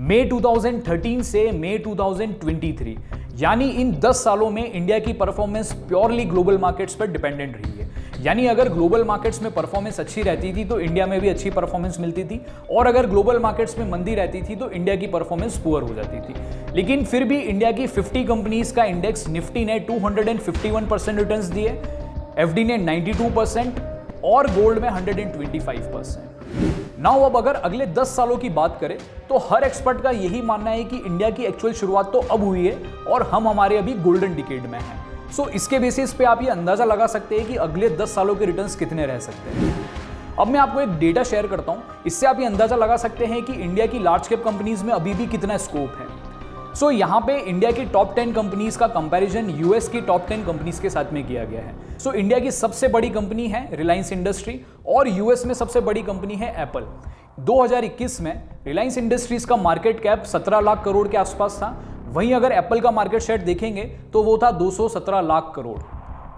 मई 2013 से मई 2023 यानी इन 10 सालों में इंडिया की परफॉर्मेंस प्योरली ग्लोबल मार्केट्स पर डिपेंडेंट रही है। यानी अगर ग्लोबल मार्केट्स में परफॉर्मेंस अच्छी रहती थी तो इंडिया में भी अच्छी परफॉर्मेंस मिलती थी, और अगर ग्लोबल मार्केट्स में मंदी रहती थी तो इंडिया की परफॉर्मेंस पुअर हो जाती थी। लेकिन फिर भी इंडिया की 50 कंपनीज का इंडेक्स निफ्टी ने 251% रिटर्न्स दिए, एफडी ने 92% और गोल्ड में 125%। नाउ अब अगर अगले 10 सालों की बात करें तो हर एक्सपर्ट का यही मानना है कि इंडिया की एक्चुअल शुरुआत तो अब हुई है और हम हमारे अभी गोल्डन डिकेड में हैं। सो इसके बेसिस पे आप ये अंदाजा लगा सकते हैं कि अगले 10 सालों के रिटर्न्स कितने रह सकते हैं। अब मैं आपको एक डेटा शेयर करता हूं, इससे आप ये अंदाजा लगा सकते हैं कि इंडिया की लार्ज कैप कंपनीज में अभी भी कितना स्कोप है। सो यहाँ पे इंडिया की टॉप 10 कंपनीज का कंपैरिजन यूएस की टॉप 10 कंपनीज के साथ में किया गया है। सो इंडिया की सबसे बड़ी कंपनी है रिलायंस इंडस्ट्री और यूएस में सबसे बड़ी कंपनी है एप्पल। 2021 में रिलायंस इंडस्ट्रीज का मार्केट कैप 17 लाख करोड़ के आसपास था, वहीं अगर एप्पल का मार्केट शेयर देखेंगे तो वो था 217 लाख करोड़।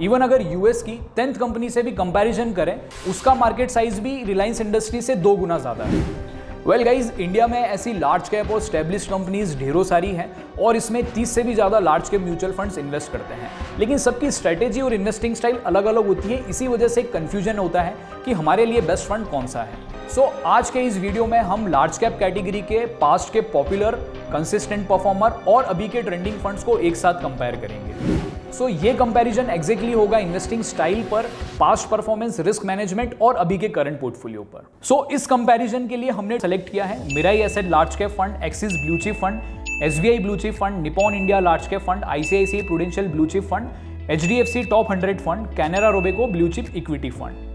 इवन अगर यूएस की 10th कंपनी से भी कंपैरिजन करें, उसका मार्केट साइज भी रिलायंस इंडस्ट्री से 2 गुना ज्यादा है। वेल गाइज, इंडिया में ऐसी लार्ज कैप और स्टैब्लिश्ड कंपनीज ढेरों सारी हैं और इसमें 30 से भी ज़्यादा large cap mutual funds invest करते हैं, लेकिन सबकी स्ट्रेटेजी और इन्वेस्टिंग स्टाइल अलग अलग होती है। इसी वजह से कंफ्यूजन होता है कि हमारे लिए बेस्ट फंड कौन सा है। सो आज के इस वीडियो में हम लार्ज कैप कैटेगरी के पास्ट के पॉपुलर, कंसिस्टेंट परफॉर्मर और अभी के ट्रेंडिंग फंड्स को एक साथ कंपेयर करेंगे। सो ये कंपैरिजन एग्जैक्टली होगा इन्वेस्टिंग स्टाइल पर, पास्ट परफॉर्मेंस, रिस्क मैनेजमेंट और अभी के करंट पोर्टफोलियो पर। सो इस कंपैरिजन के लिए हमने सेलेक्ट किया है Mirae asset large cap fund, Axis blue chip fund, SBI blue chip fund, Nippon India large cap fund, ICICI Prudential blue chip fund, HDFC top 100 fund, Canara Robeco blue chip equity fund.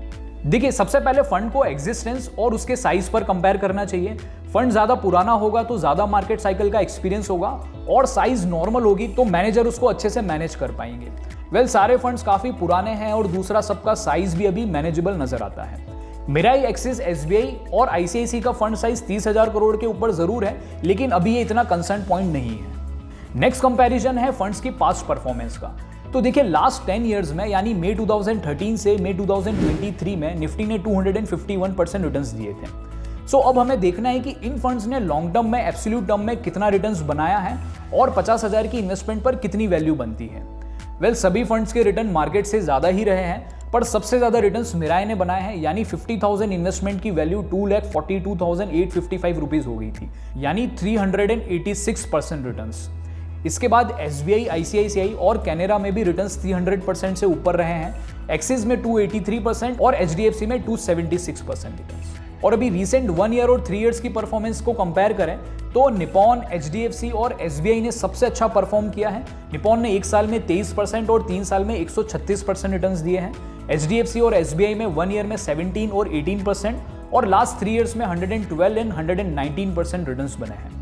देखिए, सबसे पहले fund को existence और उसके size पर compare करना चाहिए। Fund ज्यादा पुराना होगा तो ज्यादा मार्केट साइकिल का एक्सपीरियंस होगा, और साइज नॉर्मल होगी तो मैनेजर उसको अच्छे से मैनेज कर पाएंगे। वेल, सारे फंड्स काफी पुराने हैं और दूसरा सबका साइज भी अभी मैनेजेबल नजर आता है। मिराई, एक्सिस, एसबीआई और आईसीआईसी का फंड साइज 30,000 करोड़ के ऊपर जरूर है, लेकिन अभी ये इतना कंसर्न पॉइंट नहीं है। नेक्स्ट कंपैरिजन है फंड्स की पास्ट परफॉर्मेंस का। तो देखिए, लास्ट 10 इयर्स में यानी मई 2013 से मई 2023 में निफ्टी ने 251% रिटर्न्स दिए थे। सो अब हमें देखना है कि इन फंड्स ने लॉन्ग टर्म में, एब्सोल्यूट टर्म में कितना रिटर्न्स बनाया है और 50,000 की इन्वेस्टमेंट पर कितनी वैल्यू बनती है। वेल, सभी फंड्स के रिटर्न मार्केट से ज्यादा ही रहे हैं, पर सबसे ज्यादा रिटर्न्स मिराई ने बनाए हैं, यानी 50,000 इन्वेस्टमेंट की वैल्यू 2,42,855 रुपीज हो गई थी, यानी 386% रिटर्न्स। इसके बाद एसबीआई, आईसीआईसीआई और कैनरा में भी रिटर्न्स 300% से ऊपर रहे हैं, एक्सिस में 283% और एचडीएफसी में 276% रिटर्न्स। और अभी रिसेंट 1 ईयर और 3 इयर्स की परफॉर्मेंस को कंपेयर करें तो निप्पॉन, एचडीएफसी और एसबीआई ने सबसे अच्छा परफॉर्म किया है। निप्पॉन ने 1 साल में 23% और 3 साल में 136% रिटर्न्स दिए हैं। एचडीएफसी और एसबीआई में 1 ईयर में 17 और 18% और लास्ट 3 इयर्स में 112 एंड 119% रिटर्न्स बने हैं।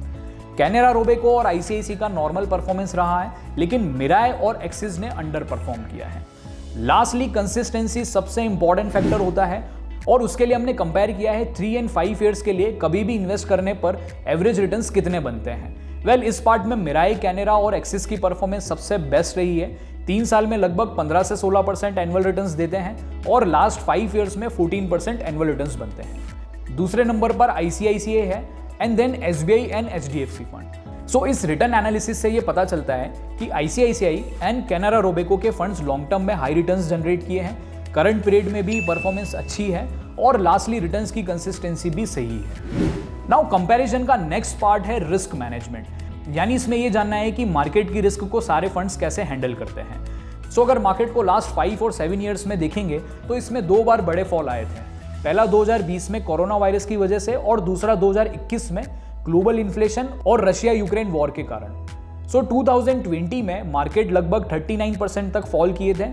कैनरा रोबेको और आईसीआईसी का नॉर्मल परफॉर्मेंस रहा है, लेकिन मिराई और एक्सिस ने अंडर परफॉर्म किया है। लास्टली, कंसिस्टेंसी सबसे इंपॉर्टेंट फैक्टर होता है और उसके लिए हमने कंपेयर किया है 3 एंड 5 इयर्स के लिए कभी भी इन्वेस्ट करने पर एवरेज रिटर्न्स कितने बनते हैं। वेल, इस पार्ट में मिराई, कैनरा और एक्सिस की परफॉर्मेंस सबसे बेस्ट रही है। 3 साल में लगभग 15 से 16% एनुअल रिटर्न्स देते हैं और लास्ट 5 इयर्स में 14% एनुअल रिटर्न्स बनते हैं। दूसरे नंबर पर आईसीआईसीआई है and then SBI and HDFC fund. So इस रिटर्न एनालिसिस से ये पता चलता है कि आईसीआईसीआई एंड कैनरा रोबेको के फंड्स लॉन्ग टर्म में हाई रिटर्न्स जनरेट किए हैं, करंट पीरियड में भी परफॉर्मेंस अच्छी है और लास्टली रिटर्न्स की कंसिस्टेंसी भी सही है। नाउ कंपैरिजन का नेक्स्ट पार्ट है रिस्क मैनेजमेंट, यानी इसमें यह जानना है कि मार्केट की रिस्क को सारे फंड्स कैसे हैंडल करते हैं। सो अगर मार्केट को लास्ट 5 और 7 ईयर्स में देखेंगे तो इसमें 2 बार बड़े फॉल आए थे। पहला 2020 में कोरोना वायरस की वजह से और दूसरा 2021 में ग्लोबल इन्फ्लेशन और रशिया यूक्रेन वॉर के कारण। सो 2020 में मार्केट लगभग 39% तक फॉल किए थे।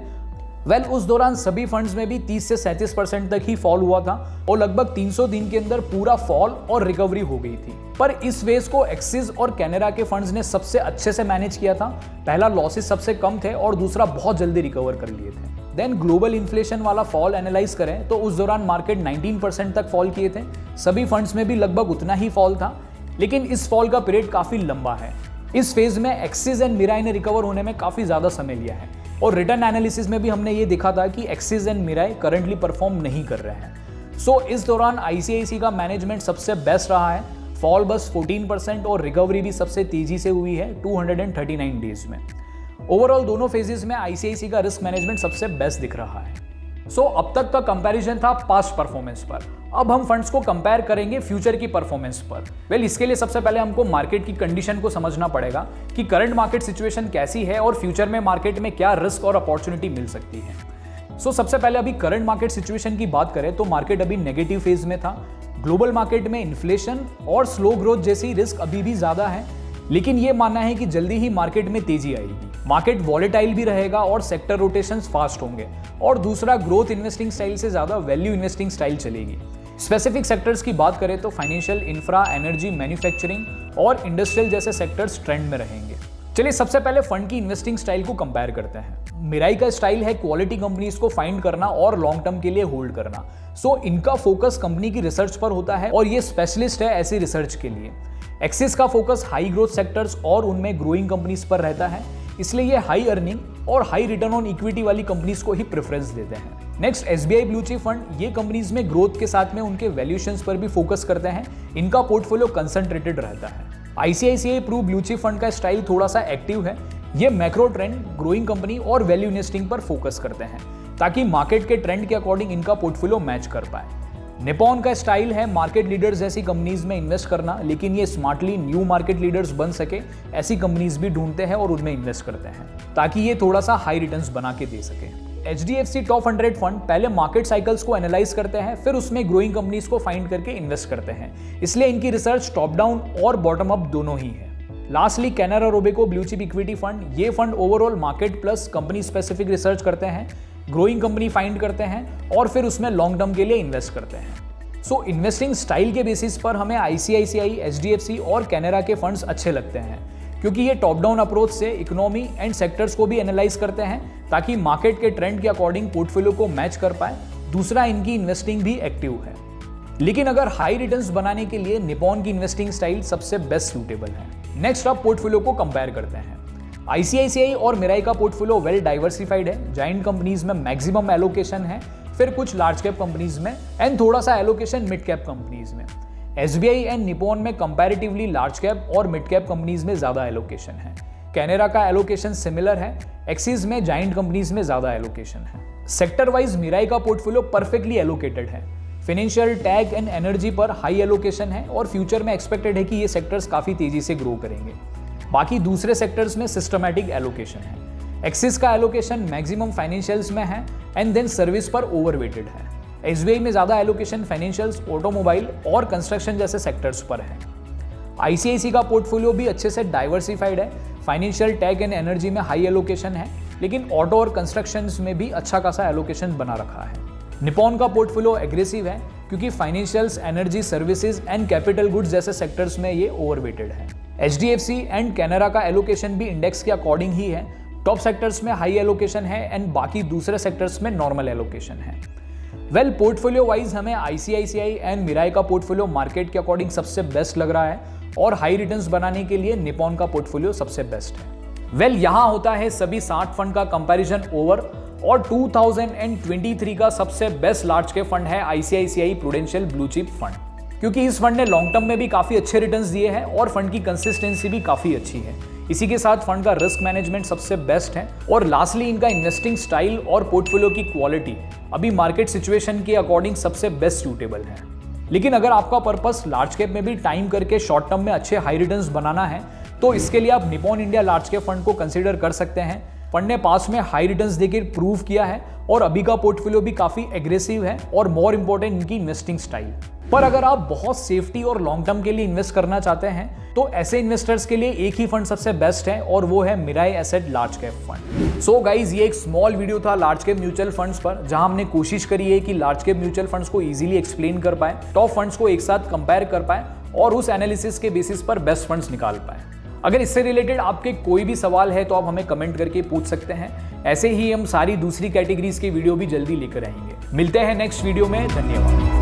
वेल, उस दौरान सभी फंड्स में भी 30 से 37% तक ही फॉल हुआ था और लगभग 300 दिन के अंदर पूरा फॉल और रिकवरी हो गई थी। पर इस वेज को एक्सिस और कैनरा के फंड्स ने सबसे अच्छे से मैनेज किया था। पहला, लॉसेस सबसे कम थे और दूसरा, बहुत जल्दी रिकवर कर लिए थे। देन ग्लोबल इन्फ्लेशन वाला फॉल एनालाइज करें तो उस दौरान मार्केट 19% तक फॉल किए थे। सभी फंड्स में भी लगभग उतना ही फॉल था, लेकिन इस फॉल का पीरियड काफी लंबा है। इस फेज में एक्सिस एंड मिराई ने रिकवर होने में काफी ज्यादा समय लिया है और रिटर्न एनालिसिस में भी हमने ये देखा था कि Axis and Mirae currently perform नहीं कर रहे हैं। सो इस दौरान आईसीआईसी का मैनेजमेंट सबसे बेस्ट रहा है। फॉल बस 14% और रिकवरी भी सबसे तेजी से हुई है 239 डेज में। ओवरऑल दोनों फेजेस में आईसीआईसीआई का रिस्क मैनेजमेंट सबसे बेस्ट दिख रहा है। अब तक का कंपैरिजन था पास्ट परफॉर्मेंस पर। अब हम फंड्स को कंपेयर करेंगे फ्यूचर की परफॉर्मेंस पर। इसके लिए सबसे पहले हमको मार्केट की कंडीशन को समझना पड़ेगा कि करंट मार्केट सिचुएशन कैसी है और फ्यूचर में मार्केट में क्या रिस्क और अपॉर्चुनिटी मिल सकती है। सबसे पहले अभी करंट मार्केट सिचुएशन की बात करें तो मार्केट अभी नेगेटिव फेज में था। ग्लोबल मार्केट में इन्फ्लेशन और स्लो ग्रोथ जैसी रिस्क अभी भी ज्यादा है, लेकिन ये मानना है कि जल्दी ही मार्केट में तेजी आएगी। मार्केट वॉलेटाइल भी रहेगा और सेक्टर रोटेशंस फास्ट होंगे। और दूसरा, ग्रोथ इन्वेस्टिंग स्टाइल से ज्यादा वैल्यू इन्वेस्टिंग स्टाइल चलेगी। स्पेसिफिक सेक्टर्स की बात करें तो फाइनेंशियल, इंफ्रा, एनर्जी, मैन्युफैक्चरिंग और इंडस्ट्रियल जैसे सेक्टर्स ट्रेंड में रहेंगे। चलिए सबसे पहले फंड की इन्वेस्टिंग स्टाइल को कंपेयर करते हैं। मिराई का स्टाइल है क्वालिटी कंपनीज को फाइंड करना और लॉन्ग टर्म के लिए होल्ड करना। इनका फोकस कंपनी की रिसर्च पर होता है और ये स्पेशलिस्ट है ऐसी रिसर्च के लिए। एक्सिस का फोकस हाई ग्रोथ सेक्टर्स और उनमें ग्रोइंग कंपनीज पर रहता है, इसलिए ये हाई अर्निंग और हाई रिटर्न ऑन इक्विटी वाली कंपनीज को ही प्रेफरेंस देते हैं। Next, SBI blue chip fund ये कंपनीज में ग्रोथ के साथ में उनके वैल्यूएशंस पर भी फोकस करते हैं। इनका पोर्टफोलियो कंसंट्रेटेड रहता है। ICICI Pru blue chip fund का स्टाइल थोड़ा सा एक्टिव है। ये मैक्रो ट्रेंड, ग्रोइंग कंपनी और वैल्यू इन्वेस्टिंग पर फोकस करते हैं ताकि मार्केट के ट्रेंड के अकॉर्डिंग इनका पोर्टफोलियो मैच कर पाए। निपॉन का स्टाइल है मार्केट लीडर्स जैसी कंपनीज में इन्वेस्ट करना, लेकिन ये स्मार्टली न्यू मार्केट लीडर्स बन सके ऐसी कंपनीज भी ढूंढते हैं और उनमें इन्वेस्ट करते हैं ताकि ये थोड़ा सा हाई रिटर्न्स बना के दे सके। एचडीएफसी टॉप 100 फंड पहले मार्केट साइकिल्स को एनालाइज करते हैं, फिर उसमें ग्रोइंग कंपनीज को फाइंड करके इन्वेस्ट करते हैं, इसलिए इनकी रिसर्च टॉप डाउन और बॉटम अप दोनों ही है। Lastly, Canara Robeco blue chip equity fund ये fund overall market plus company specific research करते हैं, ग्रोइंग कंपनी फाइंड करते हैं और फिर उसमें लॉन्ग टर्म के लिए इन्वेस्ट करते हैं। इन्वेस्टिंग स्टाइल के बेसिस पर हमें आईसीआईसीआई, एचडीएफसी और कैनरा के फंड्स अच्छे लगते हैं क्योंकि ये टॉप डाउन अप्रोच से इकोनॉमी एंड सेक्टर्स को भी एनालाइज करते हैं ताकि मार्केट के ट्रेंड के अकॉर्डिंग पोर्टफोलियो को मैच कर पाए। दूसरा, इनकी इन्वेस्टिंग भी एक्टिव है। लेकिन अगर हाई रिटर्न्स बनाने के लिए निपॉन की इन्वेस्टिंग स्टाइल सबसे बेस्ट सूटेबल है। नेक्स्ट, आप पोर्टफोलियो को कंपेयर करते हैं। आईसीआईसीआई और मिराई का पोर्टफोलियो वेल डाइवर्सिफाइड है। जायंट कंपनीज में मैक्सिमम एलोकेशन है, फिर कुछ लार्ज कैप कंपनीज में एंड थोड़ा सा एलोकेशन मिड कैप कंपनीज में। एसबीआई एंड निपॉन में कंपैरेटिवली लार्ज कैप और मिड कैप कंपनीज में ज्यादा एलोकेशन है। कैनरा का एलोकेशन सिमिलर है। एक्सिस में जायंट कंपनीज में ज्यादा एलोकेशन है। सेक्टर वाइज मिराई का पोर्टफोलियो परफेक्टली एलोकेटेड है। फाइनेंशियल, टेक एंड एनर्जी पर हाई एलोकेशन है और फ्यूचर में एक्सपेक्टेड है कि ये सेक्टर्स काफी तेजी से ग्रो करेंगे। बाकी दूसरे सेक्टर्स में सिस्टमैटिक एलोकेशन है। एक्सिस का एलोकेशन मैक्सिमम फाइनेंशियल्स में है एंड देन सर्विस पर ओवरवेटेड है। एसबीआई में ज्यादा एलोकेशन फाइनेंशियल्स, ऑटोमोबाइल और कंस्ट्रक्शन जैसे सेक्टर्स पर है। आईसीआईसीआई का पोर्टफोलियो भी अच्छे से डाइवर्सिफाइड है। फाइनेंशियल, टेक एंड एनर्जी में हाई एलोकेशन है, लेकिन ऑटो और कंस्ट्रक्शन में भी अच्छा खासा एलोकेशन बना रखा है। निपॉन का पोर्टफोलियो एग्रेसिव है क्योंकि financials, energy, services and capital goods जैसे सेक्टर्स में ये ओवरवेटेड है। एचडीएफसी एंड कैनरा का एलोकेशन भी इंडेक्स के अकॉर्डिंग ही है। टॉप सेक्टर्स में हाई एलोकेशन है एंड बाकी दूसरे सेक्टर्स में नॉर्मल एलोकेशन है। पोर्टफोलियो वाइज हमें आईसीआईसीआई एंड मिराई का पोर्टफोलियो मार्केट के अकॉर्डिंग सबसे बेस्ट लग रहा है और हाई रिटर्न्स बनाने के लिए निपॉन का पोर्टफोलियो सबसे बेस्ट है। यहां होता है सभी 60 फंड का कंपैरिजन ओवर और 2023 का सबसे बेस्ट लार्ज कैप फंड है ICICI Prudential blue chip fund, क्योंकि इस फंड ने लॉन्ग टर्म में भी काफी अच्छे रिटर्न्स दिए हैं और फंड की कंसिस्टेंसी भी काफी अच्छी है। इसी के साथ फंड का रिस्क मैनेजमेंट सबसे बेस्ट है और लास्टली इनका इन्वेस्टिंग स्टाइल और पोर्टफोलियो की क्वालिटी अभी मार्केट सिचुएशन के अकॉर्डिंग सबसे बेस्ट सूटेबल है। लेकिन अगर आपका पर्पस लार्ज कैप में भी टाइम करके शॉर्ट टर्म में अच्छे हाई रिटर्न्स बनाना है तो इसके लिए आप Nippon India large cap fund को कंसीडर कर सकते हैं। फंड ने पास में हाई रिटर्न्स देकर प्रूव किया है और अभी का पोर्टफोलियो भी काफी एग्रेसिव है और मोर इंपॉर्टेंट इनकी इन्वेस्टिंग स्टाइल। पर अगर आप बहुत सेफ्टी और लॉन्ग टर्म के लिए इन्वेस्ट करना चाहते हैं तो ऐसे इन्वेस्टर्स के लिए एक ही फंड सबसे बेस्ट है और वो है Mirae asset large cap fund. So guys, ये एक स्मॉल वीडियो था लार्ज कैप म्यूचुअल फंड्स पर, जहां हमने कोशिश करी है कि लार्ज कैप म्यूचुअल फंड्स को इजीली एक्सप्लेन कर पाए, टॉप फंड्स को एक साथ कंपेयर कर पाए और उस एनालिसिस के बेसिस पर बेस्ट फंड्स निकाल पाए। अगर इससे रिलेटेड आपके कोई भी सवाल है तो आप हमें कमेंट करके पूछ सकते हैं। ऐसे ही हम सारी दूसरी कैटेगरीज के वीडियो भी जल्दी लेकर आएंगे। मिलते हैं नेक्स्ट वीडियो में। धन्यवाद।